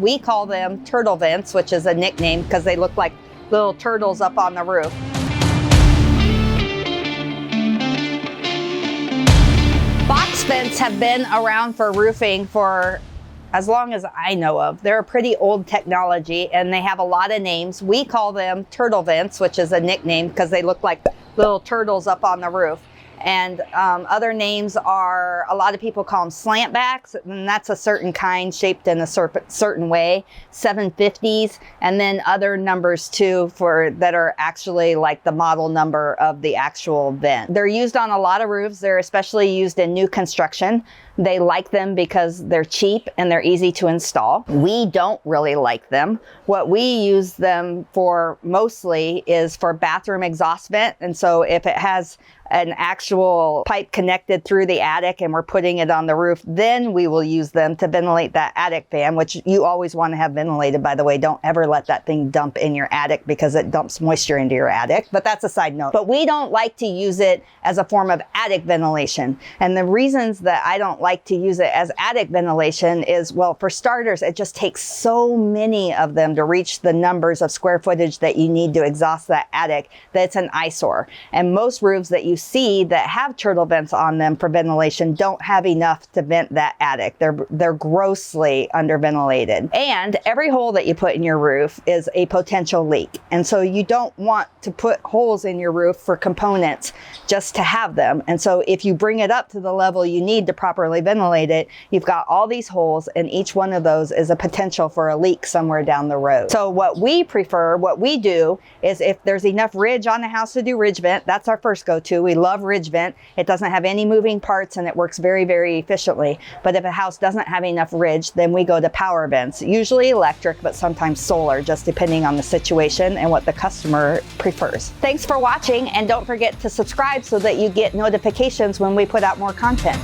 We call them turtle vents, which is a nickname because they look like little turtles up on the roof. Box vents have been around for roofing for as long as I know of. They're a pretty old technology and they have a lot of names. We call them turtle vents, which is a nickname because they look like little turtles up on the roof. And other names are, a lot of people call them slantbacks, and that's a certain kind shaped in a certain way, 750s, and then other numbers too that are actually like the model number of the actual vent. They're used on a lot of roofs. They're especially used in new construction. They like them because they're cheap and they're easy to install. We don't really like them. What we use them for mostly is for bathroom exhaust vent. And so if it has an actual pipe connected through the attic and we're putting it on the roof, then we will use them to ventilate that attic fan, which you always want to have ventilated, by the way. Don't ever let that thing dump in your attic because it dumps moisture into your attic. But that's a side note. But we don't like to use it as a form of attic ventilation. And the reasons that I don't like to use it as attic ventilation is, well, for starters, it just takes so many of them to reach the numbers of square footage that you need to exhaust that attic that it's an eyesore. And most roofs that you see that have turtle vents on them for ventilation don't have enough to vent that attic. They're grossly underventilated. And every hole that you put in your roof is a potential leak. And so you don't want to put holes in your roof for components just to have them. And so if you bring it up to the level you need to properly ventilate it, you've got all these holes, and each one of those is a potential for a leak somewhere down the road. So what we do is if there's enough ridge on the house to do ridge vent, that's our first go-to. We love ridge vent. It doesn't have any moving parts and it works very, very efficiently. But if a house doesn't have enough ridge, then we go to power vents, usually electric, but sometimes solar, just depending on the situation and what the customer prefers. Thanks for watching, and don't forget to subscribe so that you get notifications when we put out more content.